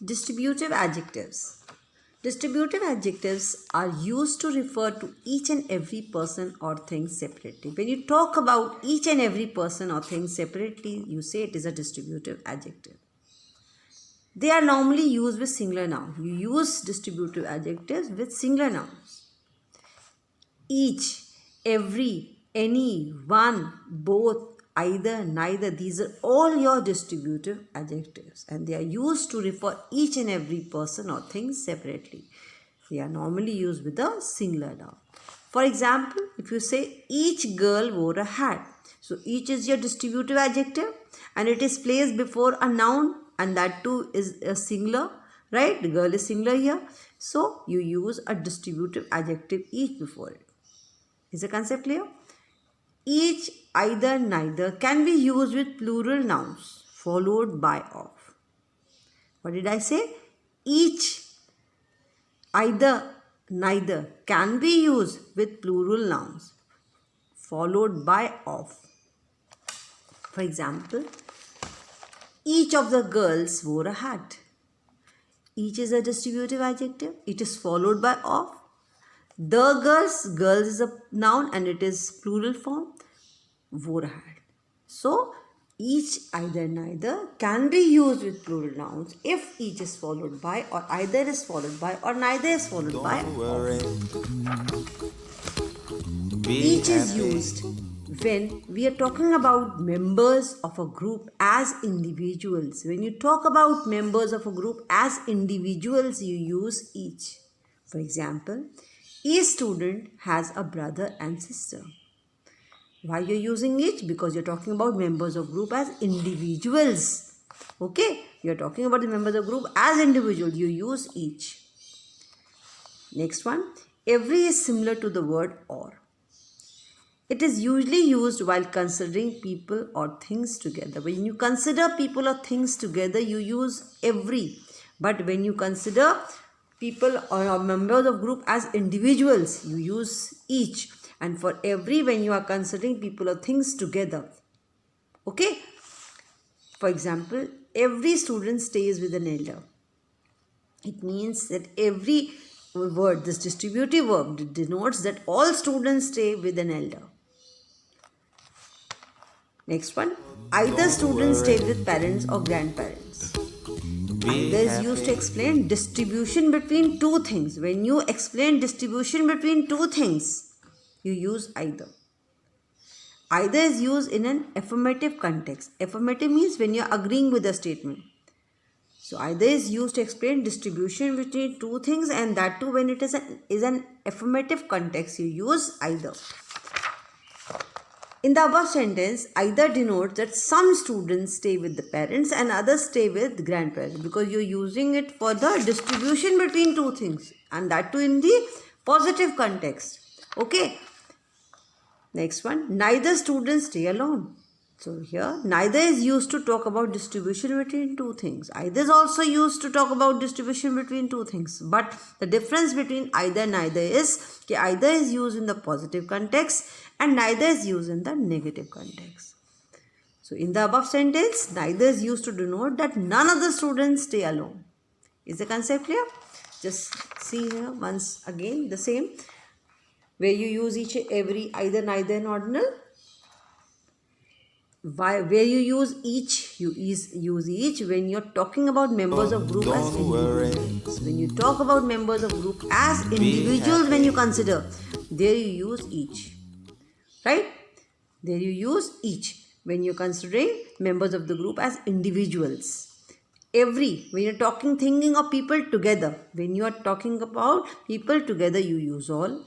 Distributive adjectives. Distributive adjectives are used to refer to each and every person or thing separately. When you talk about each and every person or thing separately, you say it is a distributive adjective. They are normally used with singular noun. You use distributive adjectives with singular nouns. Each, every, any, one, both, either, neither, these are all your distributive adjectives and they are used to refer each and every person or thing separately. They are normally used with a singular noun. For example, if you say each girl wore a hat, so each is your distributive adjective and it is placed before a noun and that too is a singular, right? The girl is singular here. So you use a distributive adjective each before it. Is the concept clear? Each, either, neither can be used with plural nouns followed by of. What did I say? Each, either, neither can be used with plural nouns followed by of. For example, each of the girls wore a hat. Each is a distributive adjective. It is followed by of. The girls is a noun and it is plural form, wore a hat. So, each, either, neither can be used with plural nouns if each is followed by or either is followed by or neither is followed by of. Each is used when we are talking about members of a group as individuals. When you talk about members of a group as individuals, you use each. For example, each student has a brother and sister. Why you're using each? Because you're talking about members of group as individuals. Okay? You're talking about the members of group as individuals. You use each. Next one. Every is similar to the word or. It is usually used while considering people or things together. When you consider people or things together, you use every. But when you consider people or members of group as individuals, you use each. And for every, when you are considering people or things together. Okay? For example, every student stays with an elder. It means that every word, this distributive verb, denotes that all students stay with an elder. Next one, either students stay with parents or grandparents. Either is used to explain distribution between two things. When you explain distribution between two things, you use either. Either is used in an affirmative context. Affirmative means when you are agreeing with a statement. So either is used to explain distribution between two things and that too when it is an affirmative context, you use either. In the above sentence, either denotes that some students stay with the parents and others stay with grandparents because you're using it for the distribution between two things and that too in the positive context. Okay. Next one, neither students stay alone. So here, neither is used to talk about distribution between two things. Either is also used to talk about distribution between two things. But the difference between either and neither is that either is used in the positive context and neither is used in the negative context. So in the above sentence, neither is used to denote that none of the students stay alone. Is the concept clear? Just see here once again the same. Where you use each, every, either, neither in ordinal. Where you use each, you use each when you're talking about members of group as individuals. When you talk about members of group as individuals, when you consider, there you use each. Right? There you use each when you're considering members of the group as individuals. Every, when you're thinking of people together, when you are talking about people together, you use all.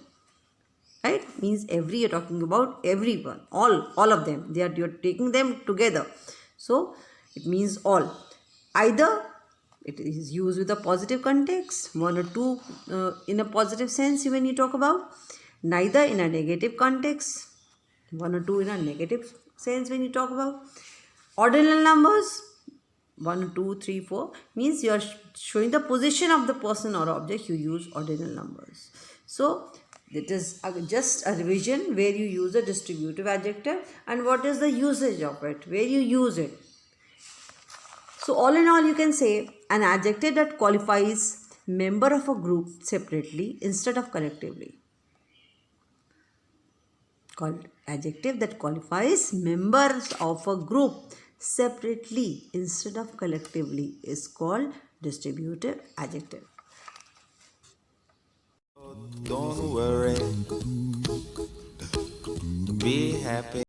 Right? Means every, you're talking about everyone, all of them. You're taking them together. So it means all. Either it is used with a positive context, one or two in a positive sense when you talk about. Neither in a negative context, one or two in a negative sense when you talk about. Ordinal numbers, 1, 2, 3, 4 means you are showing the position of the person or object, you use ordinal numbers. So it is just a revision where you use a distributive adjective and what is the usage of it, where you use it. So all in all, you can say an adjective that qualifies member of a group separately instead of collectively. Called adjective that qualifies members of a group separately instead of collectively is called distributive adjective. Don't worry, be happy.